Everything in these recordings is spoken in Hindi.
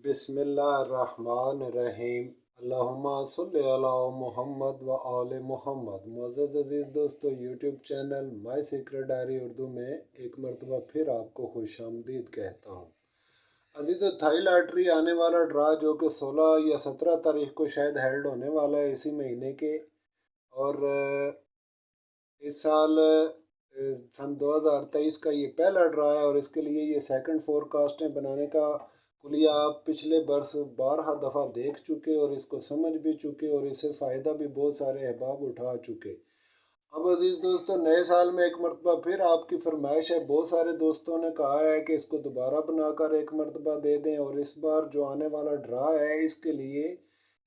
बिस्मिल्लाहिर्रहमानिर्रहीम। अल्लाहुम्मा सल्लि अला मुहम्मद व आले मुहम्मद। मुअज़्ज़ज़ अज़ीज़ दोस्तों, YouTube channel my secret diary Urdu में एक मरतबा फिर आपको खुशामदीद कहता हूँ। अजीज़ों, थाई लॉटरी आने वाला ड्रा जो कि 16 या 17 तारीख को शायद हेल्ड होने वाला है इसी महीने के, और इस साल सन 2023 का ये पहला ड्रा है और इसके लिए ये सेकंड फोरकास्टें बनाने का कुलिया आप पिछले बरस 12 दफ़ा देख चुके और इसको समझ भी चुके और इससे फ़ायदा भी बहुत सारे अहबाब उठा चुके। अब अजीज़ दोस्तों, नए साल में एक मरतबा फिर आपकी फरमाइश है, बहुत सारे दोस्तों ने कहा है कि इसको दोबारा बनाकर एक मरतबा दे दें, और इस बार जो आने वाला ड्रा है इसके लिए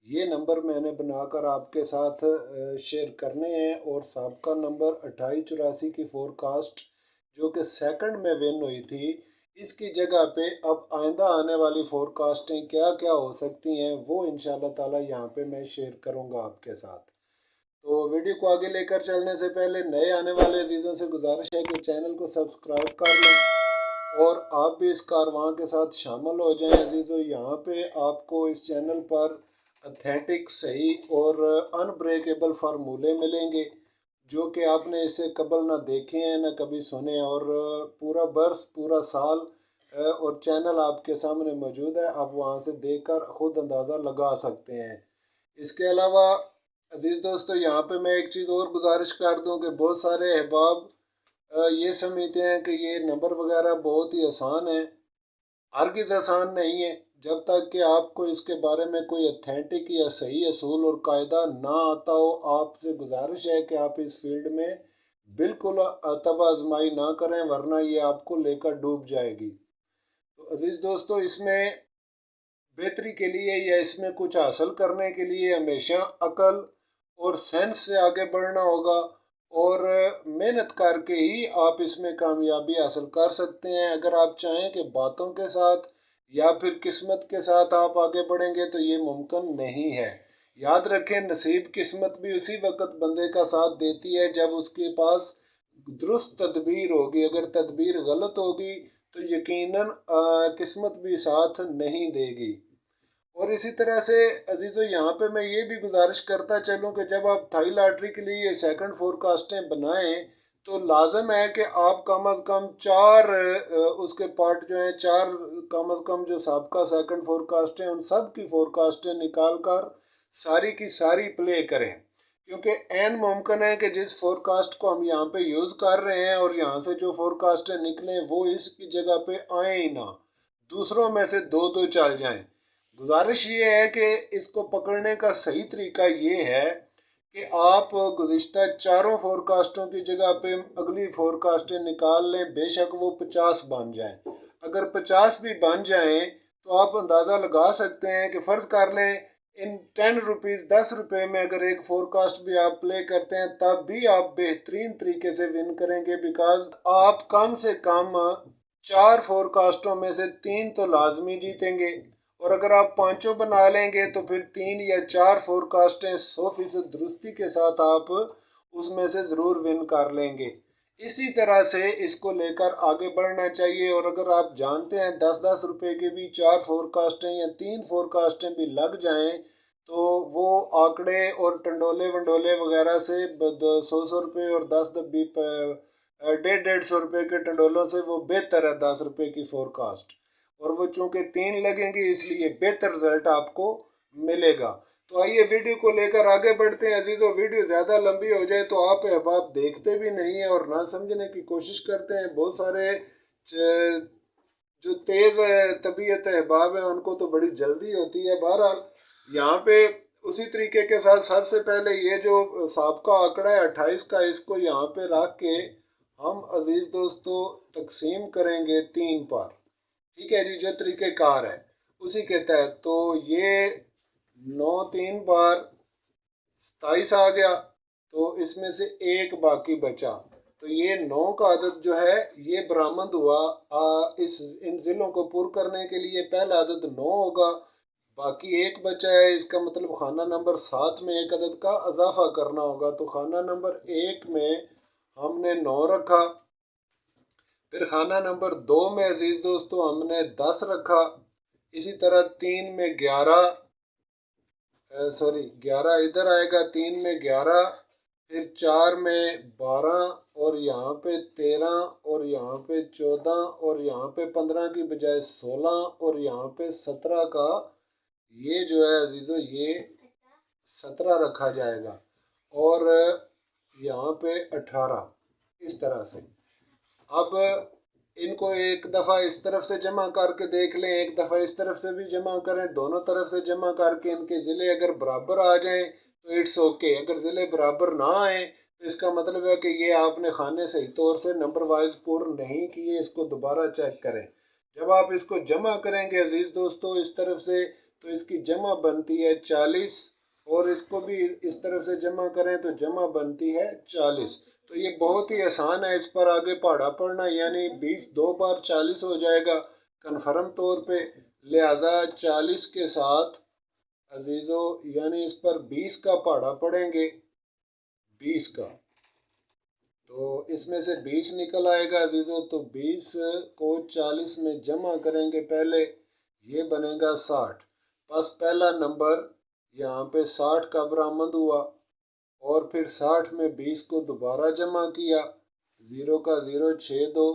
ये नंबर मैंने बनाकर आपके साथ शेयर करने हैं। और सबका नंबर 2884 की फोरकास्ट जो कि सेकंड में विन हुई थी, इसकी जगह पे अब आइंदा आने वाली फोरकास्टें क्या क्या हो सकती हैं वो इंशाल्लाह ताला यहाँ पे मैं शेयर करूँगा आपके साथ। तो वीडियो को आगे लेकर चलने से पहले नए आने वाले अजीज़ों से गुजारिश है कि चैनल को सब्सक्राइब कर लें और आप भी इस कारवां के साथ शामिल हो जाएं। अजीज़ों, यहाँ पे आपको इस चैनल पर ऑथेंटिक, सही और अनब्रेकेबल फार्मूले मिलेंगे जो कि आपने इससे कबल ना देखे हैं ना कभी सुने, और पूरा बरस पूरा साल और चैनल आपके सामने मौजूद है, आप वहाँ से देखकर खुद अंदाज़ा लगा सकते हैं। इसके अलावा अजीज़ दोस्तों, यहाँ पे मैं एक चीज़ और गुजारिश कर दूँ कि बहुत सारे अहबाब ये समझते हैं कि ये नंबर वगैरह बहुत ही आसान है। हरगिज़ आसान नहीं है। जब तक कि आपको इसके बारे में कोई ऑथेंटिक या सही असूल और कायदा ना आता हो, आपसे गुजारिश है कि आप इस फील्ड में बिल्कुल तब आजमाई ना करें, वरना ये आपको लेकर डूब जाएगी। तो अजीज़ दोस्तों, इसमें बेहतरी के लिए या इसमें कुछ हासिल करने के लिए हमेशा अकल और सेंस से आगे बढ़ना होगा, और मेहनत करके ही आप इसमें कामयाबी हासिल कर सकते हैं। अगर आप चाहें कि बातों के साथ या फिर किस्मत के साथ आप आगे बढ़ेंगे तो ये मुमकिन नहीं है। याद रखें, नसीब किस्मत भी उसी वक्त बंदे का साथ देती है जब उसके पास दुरुस्त तदबीर होगी। अगर तदबीर गलत होगी तो यकीनन किस्मत भी साथ नहीं देगी। और इसी तरह से अजीज़ों, यहाँ पे मैं ये भी गुजारिश करता चलूँ कि जब आप थाई लॉटरी के लिए ये सेकंड फोरकास्टें बनाएं तो लाजम है कि आप कम अज़ कम चार उसके पार्ट जो हैं, चार कम अज़ कम जो सबका सेकंड फोरकास्ट है उन सब की फोरकास्टें निकाल कर सारी की सारी प्ले करें, क्योंकि एन मुमकिन है कि जिस फोरकास्ट को हम यहाँ पे यूज़ कर रहे हैं और यहाँ से जो फोरकास्टें निकलें वो इसकी जगह पे आए ही ना, दूसरों में से दो दो चल जाएं। गुजारिश ये है कि इसको पकड़ने का सही तरीका ये है कि आप गुज़िश्ता चारों फोरकास्टों की जगह पे अगली फोरकास्टें निकाल लें, बेशक वो 50 बन जाएं। अगर 50 भी बन जाएं तो आप अंदाज़ा लगा सकते हैं कि फ़र्ज़ कर लें इन 10 रुपीज़ 10 रुपये में अगर एक फोरकास्ट भी आप प्ले करते हैं तब भी आप बेहतरीन तरीके से विन करेंगे, बिकॉज आप कम से कम चार फोरकास्टों में से तीन तो लाजमी जीतेंगे, और अगर आप पांचों बना लेंगे तो फिर तीन या चार फोरकास्टें 100% दुरुस्ती के साथ आप उसमें से ज़रूर विन कर लेंगे। इसी तरह से इसको लेकर आगे बढ़ना चाहिए। और अगर आप जानते हैं 10-10 रुपए के भी चार फोरकास्टें या तीन फोरकास्टें भी लग जाएं तो वो आंकड़े और टंडोले वंडोले वगैरह से 100 रुपये और 150-150 रुपये के टंडोलों से वो बेहतर है 10 रुपये की फोरकास्ट। और वो चूंकि तीन लगेंगे इसलिए बेहतर रिजल्ट आपको मिलेगा। तो आइए वीडियो को लेकर आगे बढ़ते हैं अजीजों। वीडियो ज़्यादा लंबी हो जाए तो आप अहबाब देखते भी नहीं है और ना समझने की कोशिश करते हैं। बहुत सारे जो तेज़ तबीयत अहबाब है उनको तो बड़ी जल्दी होती है। बहरहाल यहाँ पे उसी तरीके के साथ सबसे पहले ये जो सबका आंकड़ा है 28 का, इसको यहाँ पे रख के हम अजीज दोस्तों तकसीम करेंगे तीन पर। ठीक है जी, जो तरीक़ेकार है उसी के तहत। तो ये 9 3 बार 27 आ गया, तो इसमें से एक बाकी बचा, तो ये 9 का अदद जो है ये बरामद हुआ। इन ज़िलों को पुर करने के लिए पहला अदद 9 होगा, बाकी एक बचा है, इसका मतलब खाना नंबर 7 में एक अदद का इजाफा करना होगा। तो खाना नंबर 1 में हमने 9 रखा, फिर खाना नंबर 2 में अजीज दोस्तों हमने 10 रखा, इसी तरह 3 में 11, सॉरी 11 इधर आएगा, 3 में 11, फिर 4 में 12 और यहाँ पे 13 और यहाँ पे 14 और यहाँ पे 15 की बजाय 16 और यहाँ पे 17 का ये जो है अजीजो ये 17 रखा जाएगा और यहाँ पे 18 इस तरह से। अब इनको एक दफ़ा इस तरफ से जमा करके देख लें, एक दफ़ा इस तरफ से भी जमा करें, दोनों तरफ से जमा करके इनके ज़िले अगर बराबर आ जाएं तो इट्स ओके। अगर ज़िले बराबर ना आए तो इसका मतलब है कि ये आपने खाने सही तौर से नंबर वाइज पूर्ण नहीं किए, इसको दोबारा चेक करें। जब आप इसको जमा करेंगे अजीज़ दोस्तों इस तरफ से तो इसकी जमा बनती है 40 और इसको भी इस तरफ से जमा करें तो जमा बनती है 40। तो ये बहुत ही आसान है, इस पर आगे पढ़ा पढ़ना, यानी 20 2 बार 40 हो जाएगा कन्फर्म तौर पे। लिहाजा 40 के साथ अजीज़ो यानी इस पर 20 का पढ़ा पढ़ेंगे, 20 का, तो इसमें से 20 निकल आएगा अजीज़ो। तो 20 को 40 में जमा करेंगे पहले, ये बनेगा 60। बस पहला नंबर यहाँ पे 60 का बरामद हुआ और फिर 60 में 20 को दोबारा जमा किया, 0 का 0 6 2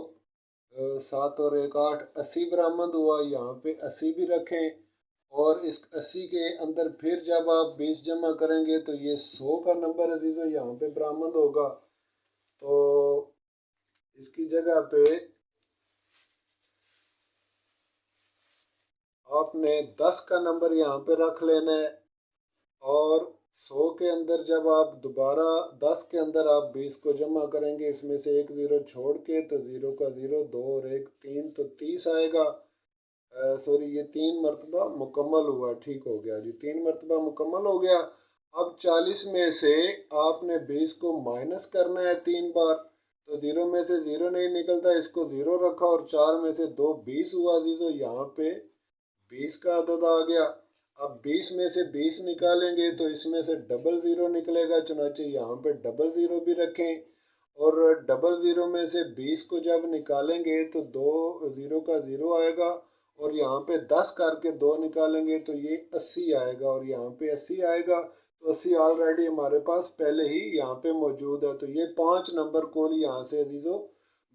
7 और 1 8, 80 बरामद हुआ। यहाँ पे 80 भी रखें और इस 80 के अंदर फिर जब आप 20 जमा करेंगे तो ये 100 का नंबर अजीज़ो यहाँ पे बरामद होगा। तो इसकी जगह पे आपने 10 का नंबर यहाँ पे रख लेना है और 100 के अंदर जब आप दोबारा 10 के अंदर आप 20 को जमा करेंगे, इसमें से एक ज़ीरो छोड़ के तो 0 का 0 2 और 1 3 तो 30 आएगा। सॉरी ये 3 मरतबा मुकम्मल हुआ, ठीक हो गया जी, 3 मरतबा मुकम्मल हो गया। अब 40 में से आपने 20 को माइनस करना है 3 बार, तो 0 में से 0 नहीं निकलता, इसको 0 रखा और 4 में से 2 20 हुआ अजीज़ो, यहाँ पे 20 का अदद आ गया। अब 20 में से 20 निकालेंगे तो इसमें से डबल ज़ीरो निकलेगा, चुनाचे यहाँ पे डबल ज़ीरो भी रखें और डबल ज़ीरो में से 20 को जब निकालेंगे तो 2 ज़ीरो का 0 आएगा और यहाँ पे 10 करके 2 निकालेंगे तो ये 80 आएगा और यहाँ पे 80 आएगा। तो 80 ऑलरेडी हमारे पास पहले ही यहाँ पे मौजूद है। तो ये 5 नंबर कुल यहाँ से अजीज़ो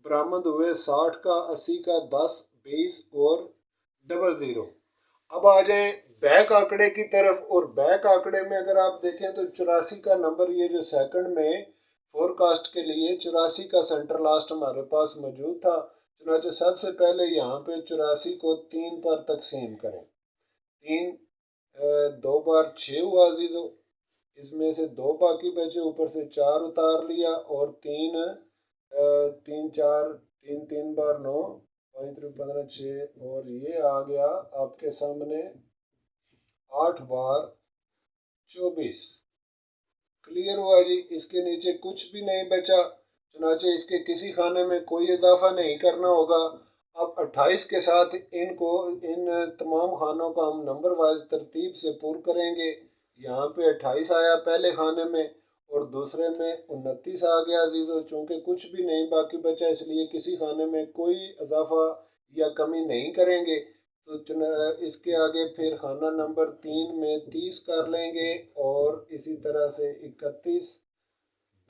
बरामद हुए, 60 का, 80 का, 10 20 और डबल ज़ीरो। अब आ जाएं बैक आंकड़े की तरफ, और बैक आंकड़े में अगर आप देखें तो 84 का नंबर, ये जो सेकंड में फोरकास्ट के लिए 84 का सेंटर लास्ट हमारे पास मौजूद था। चुनाचे सबसे पहले यहाँ पे 84 को 3 पर तकसीम करें, 3 2 बार 6 हुआ अजीजो, इसमें से 2 बाकी बचे, ऊपर से 4 उतार लिया और 3 3 4 3 3 बार 9 5 3 15 6 और ये आ गया आपके सामने 8 बार 24। क्लियर हुआ जी, इसके नीचे कुछ भी नहीं बचा, चुनाचे इसके किसी खाने में कोई इजाफा नहीं करना होगा। अब 28 के साथ इनको, इन तमाम खानों का हम नंबर वाइज तरतीब से पूर्ण करेंगे। यहाँ पे 28 आया पहले खाने में और दूसरे में 29 आ गया अजीज़ो। चूँकि कुछ भी नहीं बाकी बचा इसलिए किसी खाने में कोई इजाफा या कमी नहीं करेंगे। तो इसके आगे फिर खाना नंबर 3 में 30 कर लेंगे और इसी तरह से 31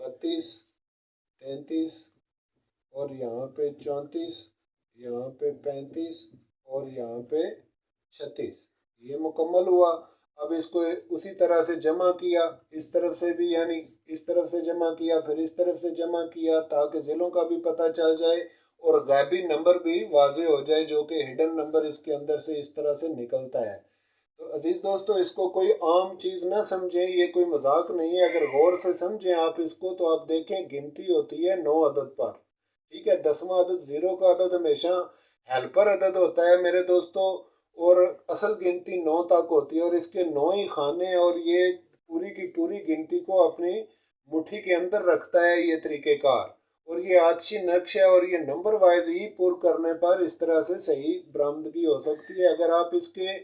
32 33 और यहाँ पे 34, यहाँ पे 35 और यहाँ पे 36, ये मुकम्मल हुआ। अब इसको उसी तरह से जमा किया, इस तरफ से भी यानी इस तरफ से जमा किया, फिर इस तरफ से जमा किया ताकि ज़िलों का भी पता चल जाए और गायबी नंबर भी वाजे हो जाए, जो कि हिडन नंबर इसके अंदर से इस तरह से निकलता है। तो अजीज दोस्तों इसको कोई आम चीज़ ना समझें, ये कोई मजाक नहीं है, अगर गौर से समझें आप इसको तो आप देखें गिनती होती है 9 अदद पर, ठीक है। 10वां अदद, जीरो का अदद हमेशा हेल्पर अदद होता है मेरे दोस्तों, और असल गिनती 9 तक होती है और इसके 9 ही खाने और ये पूरी की पूरी गिनती को अपनी मुट्ठी के अंदर रखता है ये तरीक़ेकार, और ये आतशी नक्श है और ये नंबर वाइज ही पूर्ण करने पर इस तरह से सही बरामदगी हो सकती है। अगर आप इसके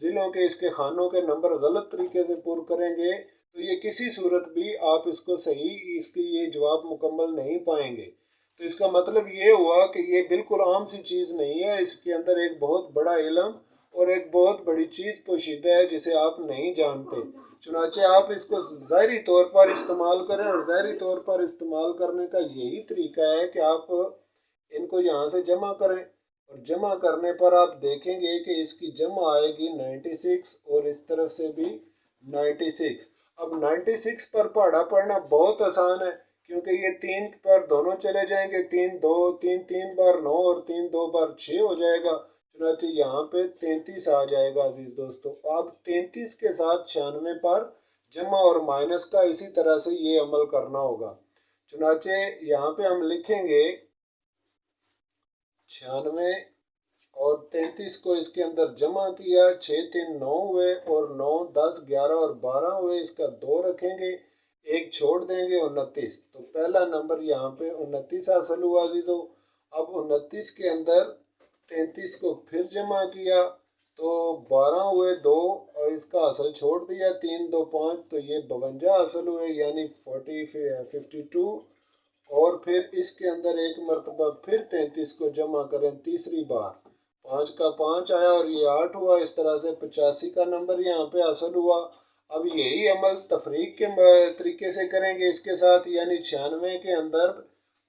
ज़िलों के, इसके खानों के नंबर गलत तरीके से पूर्ण करेंगे तो ये किसी सूरत भी आप इसको सही, इसकी ये जवाब मुकम्मल नहीं पाएंगे। तो इसका मतलब ये हुआ कि ये बिल्कुल आम सी चीज़ नहीं है, इसके अंदर एक बहुत बड़ा इल्म और एक बहुत बड़ी चीज़ पोशीदा है जिसे आप नहीं जानते। चुनाचे आप इसको ज़ाहिरी तौर पर इस्तेमाल करें, और ज़ाहिरी तौर पर इस्तेमाल करने का यही तरीका है कि आप इनको यहाँ से जमा करें, और जमा करने पर आप देखेंगे कि इसकी जमा आएगी 96, और इस तरफ से भी 96। अब 96 पर पहाड़ा पढ़ना बहुत आसान है, क्योंकि ये 3 पर दोनों चले जाएंगे, 3 2 3, 3 बार 9 और 3 2 बार 6 हो जाएगा। चुनाचे यहाँ पे 33 आ जाएगा अजीज दोस्तों। अब 33 के साथ 96 पर जमा और माइनस का इसी तरह से ये अमल करना होगा। चुनाचे यहाँ पे हम लिखेंगे 96 और 33 को इसके अंदर जमा किया, 6 3 9 हुए, और 9 10 11 और 12 हुए, इसका 2 रखेंगे, एक छोड़ देंगे, 29। तो पहला नंबर यहाँ पे 29 हासिल हुआ अजीजों। अब 29 के अंदर 33 को फिर जमा किया तो 12 हुए, 2 और इसका हासिल छोड़ दिया, 3 2 5, तो ये 52 हासिल हुए, यानी 52। और फिर इसके अंदर एक मरतबा फिर 33 को जमा करें तीसरी बार, 5 का 5 आया और ये 8 हुआ। इस तरह से 85 का नंबर यहाँ पे हासिल हुआ। अब यही अमल तफरीक के तरीके से करेंगे इसके साथ, यानी 96 के अंदर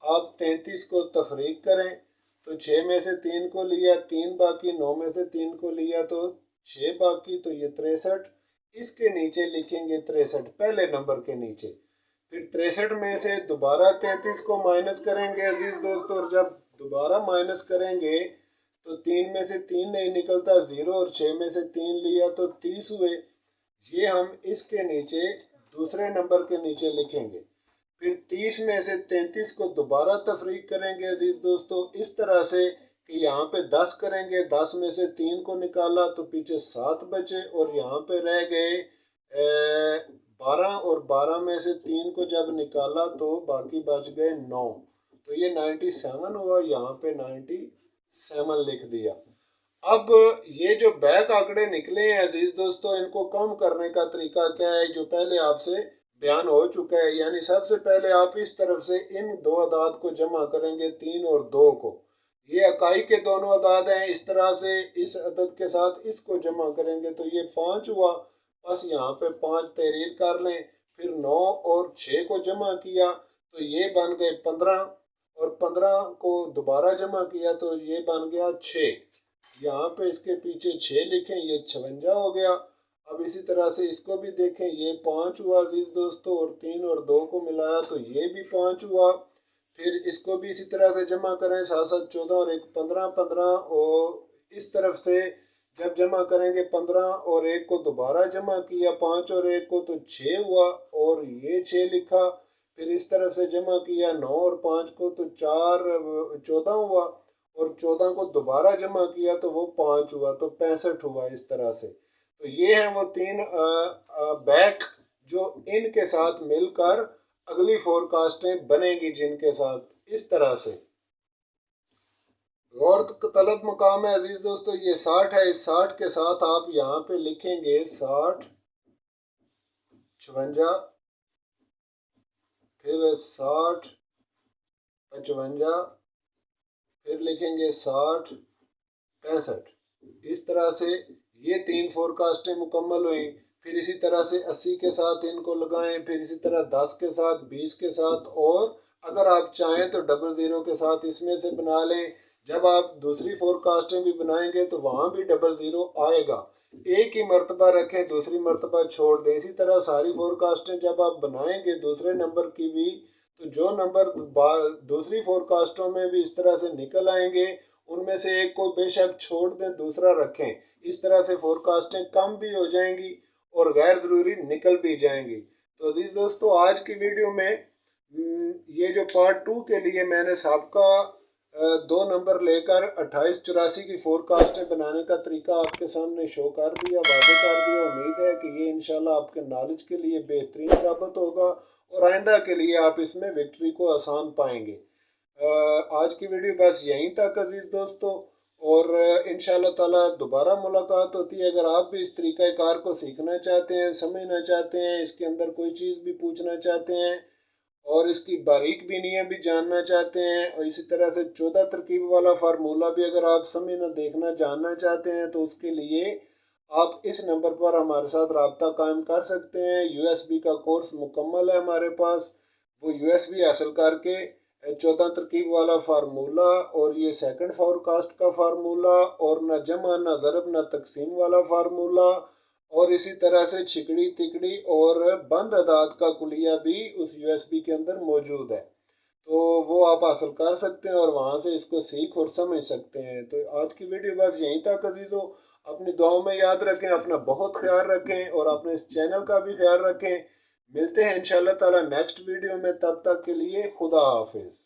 आप 33 को तफरीक करें तो 6 में से 3 को लिया, 3 बाकी, 9 में से 3 को लिया तो 6 बाकी, तो ये 63। इसके नीचे लिखेंगे 63 पहले नंबर के नीचे। फिर 63 में से दोबारा 33 को माइनस करेंगे अजीज दोस्तों, और जब दोबारा माइनस करेंगे तो 3 में से 3 नहीं निकलता, 0, और 6 में से 3 लिया तो 30 हुए। ये हम इसके नीचे दूसरे नंबर के नीचे लिखेंगे। फिर 30 में से 33 को दोबारा तफरीक करेंगे अजीज दोस्तों, इस तरह से कि यहाँ पे 10 करेंगे, 10 में से 3 को निकाला तो पीछे 7 बचे, और यहाँ पे रह गए 12, और 12 में से 3 को जब निकाला तो बाकी बच गए 9, तो ये 97 हुआ, यहाँ पे 97 लिख दिया। अब ये जो बैक आंकड़े निकले हैं अजीज दोस्तों, इनको कम करने का तरीका क्या है, जो पहले आपसे बयान हो चुका है। यानी सबसे पहले आप इस तरफ से इन दो अदाद को जमा करेंगे, 3 और 2 को, ये इकाई के दोनों अदाद हैं। इस तरह से इस अदद के साथ इसको जमा करेंगे तो ये 5 हुआ, बस यहाँ पे 5 तहरीर कर लें। फिर 9 और 6 को जमा किया तो ये बन गए 15, और 15 को दोबारा जमा किया तो ये बन गया 6। यहाँ पे इसके पीछे 6 लिखें, ये 56 हो गया। अब इसी तरह से इसको भी देखें, ये 5 हुआ अजीज दोस्तों, और 3 और 2 को मिलाया तो ये भी 5 हुआ। फिर इसको भी इसी तरह से जमा करें, 7 7 14 और 1 15 15, और इस तरफ से जब जमा करेंगे 15 और 1 को दोबारा जमा किया, 5 और 1 को तो 6 हुआ, और ये 6 लिखा। फिर इस तरफ से जमा किया 9 और 5 को तो 4 14 हुआ, और 14 को दोबारा जमा किया तो वो 5 हुआ, तो 65 हुआ। इस तरह से तो ये हैं वो 3 बैक जो इनके साथ मिलकर अगली फोरकास्टें बनेगी, जिनके साथ इस तरह से। गौर तलब मकाम है अजीज दोस्तों, ये 60 है, इस 60 के साथ आप यहाँ पे लिखेंगे 60 56, फिर 60 55, फिर लिखेंगे 60 65। इस तरह से ये 3 फोरकास्टें मुकम्मल हुई। फिर इसी तरह से 80 के साथ इनको लगाएं, फिर इसी तरह 10 के साथ, 20 के साथ, और अगर आप चाहें तो 00 के साथ इसमें से बना लें। जब आप दूसरी फोरकास्टें भी बनाएंगे तो वहाँ भी 00 आएगा। एक ही मरतबा रखें, दूसरी मरतबा छोड़ दें। इसी तरह सारी फोरकास्टें जब आप बनाएंगे दूसरे नंबर की भी, तो जो नंबर दूसरी फोरकास्टों में भी इस तरह से निकल आएंगे, उनमें से एक को बेशक छोड़ दें, दूसरा रखें। इस तरह से फोरकास्टें कम भी हो जाएंगी और गैर ज़रूरी निकल भी जाएंगी। तो अजीज दोस्तों, आज की वीडियो में ये जो पार्ट 2 के लिए मैंने सबका 2 नंबर लेकर 2884 की फोरकास्टें बनाने का तरीका आपके सामने शो कर दिया, वादे कर दिया। उम्मीद है कि ये इंशाल्लाह आपके नॉलेज के लिए बेहतरीन साबित होगा, और आइंदा के लिए आप इसमें विक्ट्री को आसान पाएंगे। आज की वीडियो बस यहीं तक अजीज दोस्तों, और इंशाल्लाह ताला दोबारा मुलाकात होती है। अगर आप भी इस तरीक़ाकार को सीखना चाहते हैं, समझना चाहते हैं, इसके अंदर कोई चीज़ भी पूछना चाहते हैं, और इसकी बारीक बीनियाँ भी जानना चाहते हैं, और इसी तरह से 14 तरकीब वाला फार्मूला भी अगर आप समझना, देखना, जानना चाहते हैं, तो उसके लिए आप इस नंबर पर हमारे साथ रब्ता कायम कर सकते हैं। यूएसबी का कोर्स मुकम्मल है हमारे पास। वो यूएसबी हासिल करके 14 तरकीब वाला फार्मूला और ये सेकंड फोरकास्ट का फार्मूला और ना जमा ना ज़रब ना तकसीम वाला फार्मूला और इसी तरह से छिकड़ी तिकड़ी और बंद अदाद का कुलिया भी उस यूएसबी के अंदर मौजूद है। तो वो आप हासिल कर सकते हैं और वहाँ से इसको सीख और समझ सकते हैं। तो आज की वीडियो बस यहीं तक अजीज़ों। अपनी दुआओं में याद रखें, अपना बहुत ख्याल रखें और अपने इस चैनल का भी ख्याल रखें। मिलते हैं इंशाअल्लाह ताला नेक्स्ट वीडियो में, तब तक के लिए खुदा हाफिज़।